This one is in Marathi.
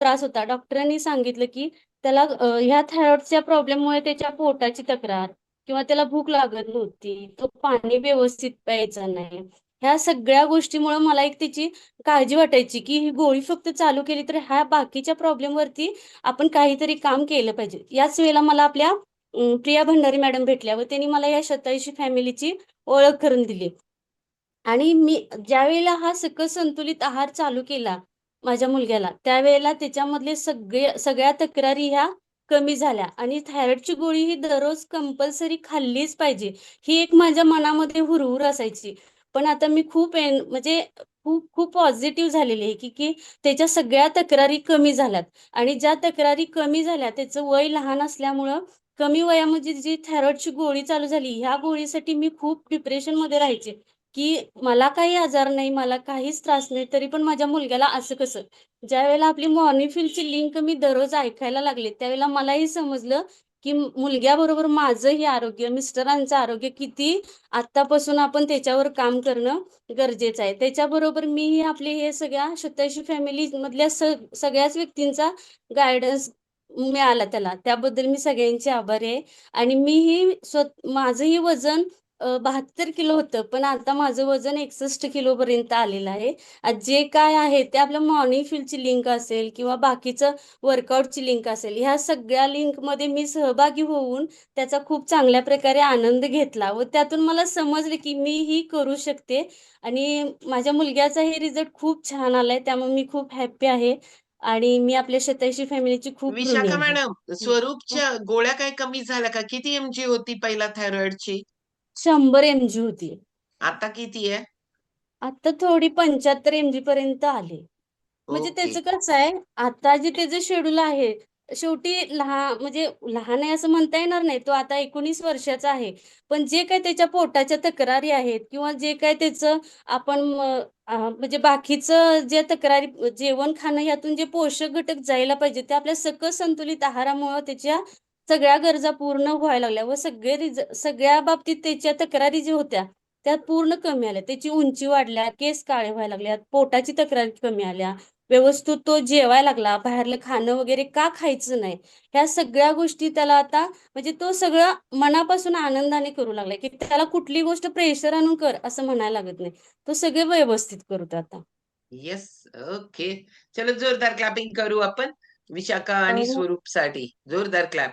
त्रास होता. डॉक्टरांनी सांगितलं, की त्याला ह्या थायरॉइडच्या प्रॉब्लेममुळे त्याच्या पोटाची तक्रार किंवा त्याला भूक लागत नव्हती. तो पाणी व्यवस्थित प्यायचा नाही. ह्या सगळ्या गोष्टीमुळे मला एक त्याची काळजी वाटायची, की ही गोळी फक्त चालू केली तर ह्या बाकीच्या प्रॉब्लेमवरती आपण काहीतरी काम केलं पाहिजे. याच वेळेला मला आपल्या प्रिया भंडारी मॅडम भेटल्या व त्यांनी मला या शतायुषी फॅमिलीची ओळख करून दिली. आणि मी ज्यावेळेला हा सकस संतुलित आहार चालू केला माझ्या मुलग्याला, त्यावेळेला त्याच्यामधले सगळ्या तक्रारी ह्या कमी झाल्या आणि थायरॉइडची गोळी ही दररोज कंपल्सरी खाल्लीच पाहिजे, ही एक माझ्या मनामध्ये हुरहूर असायची. पण आता मी खूप म्हणजे खूप खूप पॉझिटिव्ह झालेली आहे, की त्याच्या सगळ्या तक्रारी कमी झाल्यात आणि ज्या तक्रारी कमी झाल्या, त्याचं वय लहान असल्यामुळं कमी वयामध्ये जी थायरॉइडची गोळी चालू झाली, ह्या गोळीसाठी मी खूप डिप्रेशनमध्ये राहायचे. की मला काही आजार नाही, मला काहीच त्रास नाही, तरी पण माझ्या मुलग्याला असं कसं? ज्यावेळेला आपली मॉर्निंगफिलची लिंक मी दररोज ऐकायला लागले, त्यावेळेला मलाही समजलं, की मुलग्याबरोबर माझंही आरोग्य, मिस्टरांचं आरोग्य किती आत्तापासून आपण त्याच्यावर काम करणं गरजेचं आहे. त्याच्याबरोबर मीही आपले हे सगळ्या 87 फॅमिलीमधल्या सगळ्याच व्यक्तींचा गाईडन्स मिळाला त्याला. त्याबद्दल मी सगळ्यांची आभारी आहे आणि मीही माझंही वजन 72 किलो होतं. पण आता माझं वजन 61 किलोपर्यंत आलेलं आहे. जे काय आहे ते आपल्या मॉर्निंग फीलची लिंक असेल किंवा बाकीचं वर्कआउटची लिंक असेल, ह्या सगळ्या लिंकमध्ये मी सहभागी होऊन त्याचा खूप चांगल्या प्रकारे आनंद घेतला व त्यातून मला समजले, की मीही करू शकते आणि माझ्या मुलग्याचाही रिझल्ट खूप छान आलाय. त्यामुळे मी खूप हॅपी आहे आणि मी आपल्या शतायशी फॅमिलीची खूप ऋणी विशाखा आहे. मॅडम, स्वरूपच्या गोळ्या काही कमी झाल्या का? किती एमजी होती पहिला थायरॉइडची? 100 एमजी होती. आता किती आहे? आता थोडी 75 एमजी पर्यंत आली. म्हणजे ओके. त्याचं कसं आहे, आता जे त्याचं शेड्यूल आहे, शेवटी म्हणजे लहान आहे असं म्हणता येणार नाही. तो आता 19 वर्षाचा आहे. पण जे काही त्याच्या पोटाच्या तक्रारी आहेत किंवा जे काही त्याचं आपण म्हणजे बाकीचं जे तक्रारी जेवण खाणं यातून जे पोषक घटक जायला पाहिजे, ते आपल्या सकस संतुलित आहारामुळं त्याच्या सगळ्या गरजा पूर्ण व्हायला लागल्या व सगळ्या बाबतीत त्याच्या तक्रारी ज्या होत्या, त्या पूर्ण कमी आल्या. त्याची उंची वाढल्या, केस काळे व्हायला लागल्यात, पोटाची तक्रारी कमी आल्या. व्यवस्थित तो जेवायला लागला, बाहेरलं खाणं वगैरे का खायचं नाही. ह्या सगळ्या गोष्टी त्याला आता म्हणजे तो सगळं मनापासून आनंदाने करू लागलाय, की त्याला कुठली गोष्ट प्रेशर आणून कर असं म्हणायला लागत नाही. तो सगळे व्यवस्थित करतो आता. येस. ओके. चलो जोरदार क्लॅपिंग करू आपण विशाखा आणि अ, स्वरूपसाठी. जोरदार क्लॅप.